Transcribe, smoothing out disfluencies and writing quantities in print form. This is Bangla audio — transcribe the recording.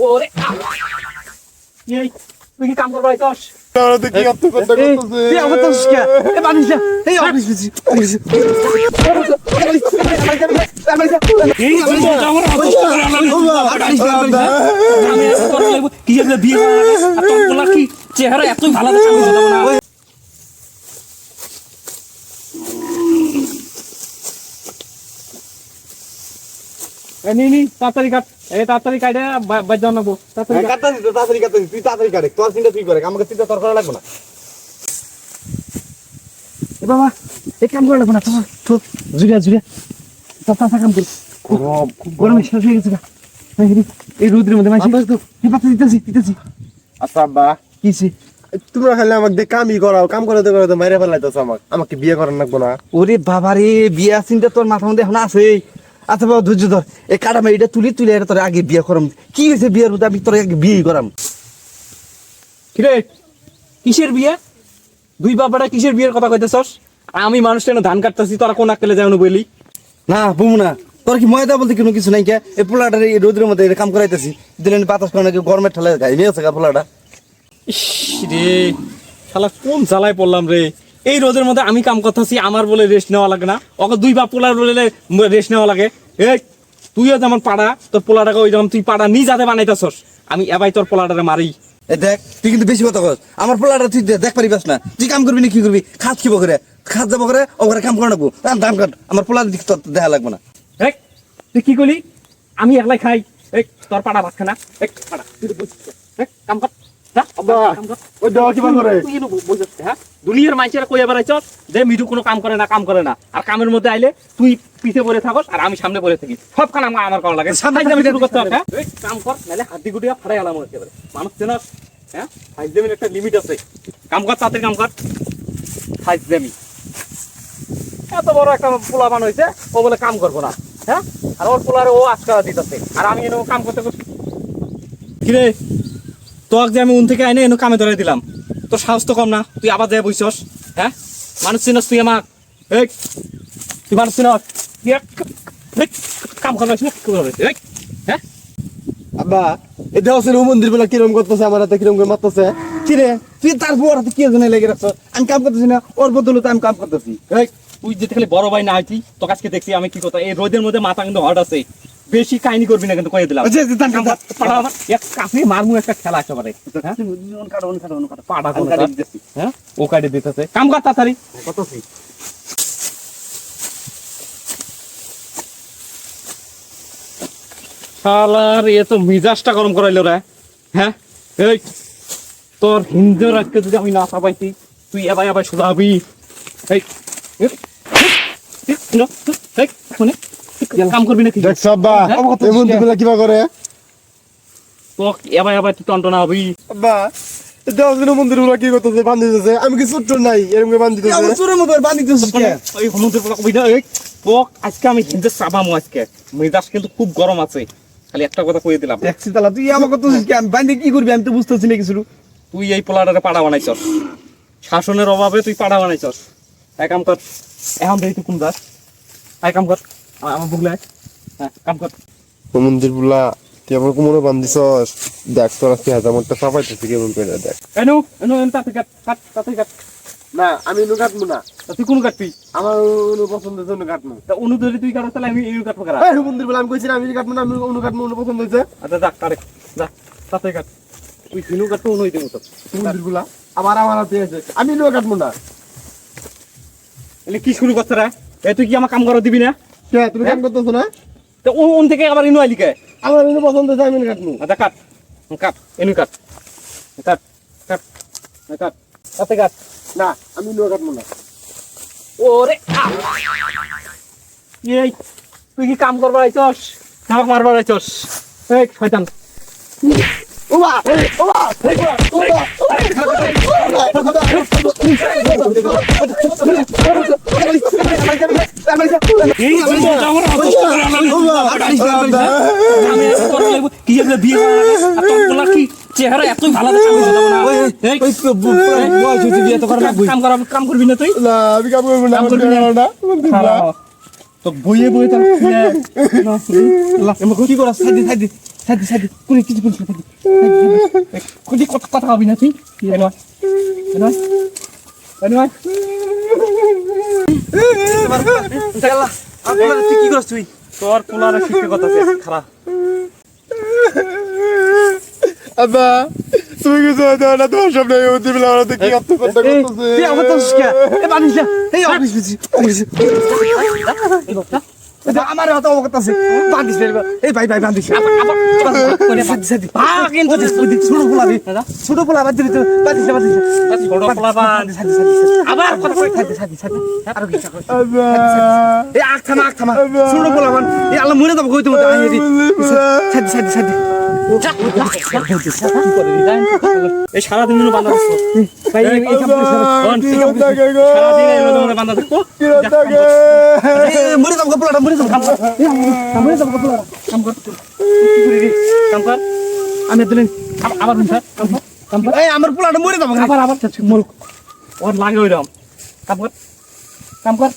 ওরে এই তুই কি কাম করবা আইছস? কি করতে করতেছে তুই আমার তো শিখা এ বানিস না এই অফিস বিজি এই আমি আমার কি যে বিয়ে আর তোর বলা কি চেহারা এতই ভালো দেখা আমি যাব না নি তাড়াতাড়ি কাট এই তাড়াতাড়ি কাটে বাজ যাও না গো তাড়াতাড়ি কাটতাছি তো তাড়াতাড়ি কাটতাছি তুই তাড়াতাড়ি কাটে তোর চিন্তা তুই করে আমাকে চিন্তা তোর করা লাগবে না এ বাবা এই কাম করা লাগবে না তো জুড়িয়া তাড়াতাড়ি কাম কর খুব গরমে শেষ হয়ে গেছে এই রোদের মধ্যে মাইছি তো এই পাতা দিতেছি আচ্ছা আব্বা কিছে তোমরা খালি আমাকে দিয়ে কামই করাও কাম করতে মাইরে ফেলাইতেছ আমাকে বিয়ে করার লাগবে না ওরে বাবা রে বিয়া চিন্তা তোর মাথার মধ্যে এখন আছে আচ্ছা বাবা ধৈর্য ধর এই কাটা এটা তুলি এটা তোর আগে বিয়ে করাম কি হয়েছে বিয়ের মধ্যে আমি তোর আগে বিয়ে করাম কিরে কিসের বিয়ে দুই বাবাটা কিসের বিয়ের কথা কইতেছস আমি মানুষটা ধান কাটতেছি তোরা কোন আক্কেলে যাও না বলি না বুমু না তোর কি ময়দা বলতে কোনো কিছু নাই কে এই পোলাটার এই রোদের মধ্যে কাম করাইতেছি দিলেন বাতাস করে নাকি গরমের ঠালে গাই মেয়েছে গা পোলাটা ইস রে শালা কোন জ্বালায় পড়লাম রে এই রোদের মধ্যে আমি কাম করতেছি আমার বলে রেস্ট নেওয়া লাগে না ওকে দুই বাপ পোলার বলে রেস্ট নেওয়া লাগে এই তুইও যেমন পাড়া তোর পোলাটাকে ওই যেমন তুই পাড়া নিজ হাতে বানাইতেছস আমি এবাই তোর পোলাটারে মারি দেখ তুই কিন্তু বেশি কথা কস আমার পোলাটা তুই দেখ পারিবাস না তুই কাম করবি না কি করবি খাত খিব করে খাত যাবো করে ও করে কাম করে নেবো দাম কাট আমার পোলার দিক তোর দেখা লাগবে না দেখ তুই কি করলি আমি একলাই খাই এই তোর পাড়া ভাত খানা এক পাড়া তুই কাম কর দুনিয়ার মানুষেরা কইয়া বেড়াইছ যে মিঠু কোনো কাম করে না আর কামের মধ্যে আইলে তুই পিছে পড়ে থাকস আর আমি সামনে পড়ে থাকি সব কাম আমার করা লাগে কাম কর নাহলে হাতি গুটিয়া ফাড়াই আলাম একেবারে মানুষ চেন হ্যাঁ ফাইজদামির একটা লিমিট আছে কাম কর তাড়াতাড়ি কাম কর ফাইজদামি এত বড় একটা পোলা বান হয়েছে ও বলে কাম করবো না হ্যাঁ আর ওর পোলারে ও আজকাল দিতেছে আর আমি এনে কাম করতে কিরে তোক যে আমি উন থেকে আইনে এনে কামে ধরে দিলাম তোর সাহস তো কম না তুই আবার যাই বইছস হ্যাঁ মানুষ চিনস তুই আমার এই তুই মানুষ চিনস কাম করবে হ্যাঁ আব্বা এই দেওয়া মন্দির বেলা কিরম করতেছে আমার হাতে কিরম করে মারতেছে কিরে তুই তার বড় হাতে কি জন্য লেগে রাখছ আমি কাম করতেছি না ওর বদলে আমি কাম করতেছি এই তুই যেতে খালি বড় ভাই না আইতি তোকে আজকে দেখছি আমি কি কথা এই রোদের মধ্যে মাথা কিন্তু হট আছে বেশি কাহিনী করবি না কিন্তু কয়ে দিলাম এক কাছে মারমু একটা খেলা একেবারে হ্যাঁ ও কাটে দিতেছে কাম কর তাড়াতাড়ি কত শালার এ তো মিজাজটা গরম করাইলো রে হ্যাঁ এই তোর হিন্দু রাজকে যদি আমি না পাইছি তুই এবার শুধাবি এই কাম করবি না কি দেখছ আব্বা এই মন্দির বেলা কিবা করে তোক এবার তুই টন্টনা হবি আব্বা দেওয়া মন্দির বেলা কি করতেছে বান্ধি দিতেছে আমি কি ছোট্ট নাই এরকম বান্ধি দিতেছে আমার চোরের মতো বান্ধি দিতেছিস কে ওই সমুদ্রের পোলা কবি না এই তোক আজকে আমি হিন্দু চাবামু আজকে মেজাজ কিন্তু খুব গরম আছে খালি একটা কথা কইয়ে দিলাম দেখছি তাহলে তুই আমাকে করতেছিস কি আমি বান্ধি কি করবি আমি তো বুঝতেছি না কিছু তুই এই পোলাটারে পাড়া বানাইছস শাসনের অভাবে তুই পাড়া বানাইছস এক কাম কর এখন দেই তুই কোন যাস এক কাম কর আমার বুগলা হ্যাঁ কাম কর মন্দির বেলা তুই আমার কোমরে বান্ধিছস দেখ তোর আজকে হাজার মতো চাপাইতেছি কেমন করে দেখ এনু তাতে কাট না আমি এনু কাটবো না তুই কোন কাটবি আমার অনু পছন্দের জন্য কাটবো তা অনু ধরে তুই কাটছ তাহলে আমি এনু কাটবো কারা এই মন্দির বেলা আমি কইছি আমি কাটবো না আমি অনু কাটবো অনু পছন্দ হইছে আচ্ছা যা কাটে যা তাতে কাট তুই এনু কাটবো অনু হইতে মত মন্দির বেলা আমার হাতে আছে আমি এনু কাটবো না এলে কি শুরু করছ রে এ তুই কি আমার কাম করা দিবি না কে তুমি কাম করতেছো না তো ওন থেকে আবার এনু আইলি কে আমার এনু পছন্দ হইছে আমি এনু কাটবো আচ্ছা কাট এনু কাট তাতে কাট না আমি এনু কাটবো না ওরে এই তুই কি কাম করবার আইছস কাম মারবার আইছস এই শয়তান ওবা চেহারা এতই ভালো কাম করবি না তুই আমি কাম করবো না তো বইয়ে তার কি করা সাদি সাদি কুড়ি কিছু বলছ সাদি কুড়ি কত কথা হবি না তুই এনো এনো এনো আল্লাহ আল্লাহ তুই কি করছ তুই তোর পোলার শিক্ষা কথা খারাপ আব্বা তুমি কিছু হয়তো না তোমার সামনে উঠতে পেলে আমরা কি করতে করতে করতেছে তুই আমার তো শিক্ষা এ বানিস না এই অফিস বিজি আমার হাতে অবগত আছে বান্ধিস ফেলবে এই ভাই ভাই বান্ধিস আবার করে সাদি সাদি কিন্তু ছোট পোলা বাদ দিবি তো বান্ধিস বান্ধিস ছোট পোলা বান্ধিস সাদি সাদি আবার কথা কই সাদি সাদি সাদি আর কি কর আব্বা এই আখ থামা ছোট পোলা বান এই আল্লাহ মরে যাব কই তুমি আই সাদি সাদি সাদি এই সারা দিন বান্ধা থাকবো ভাই এই সারা দিন এলো বান্ধা থাকবো মরে যাব পোলাটা মরে যাব মরে যাব পোলাটা কাম কর আমি দিলেন আবার স্যার কাম কর এই আমার পোলাটা মরে যাব আবার আবার মোর ওর লাগে ওইরকম কাম কর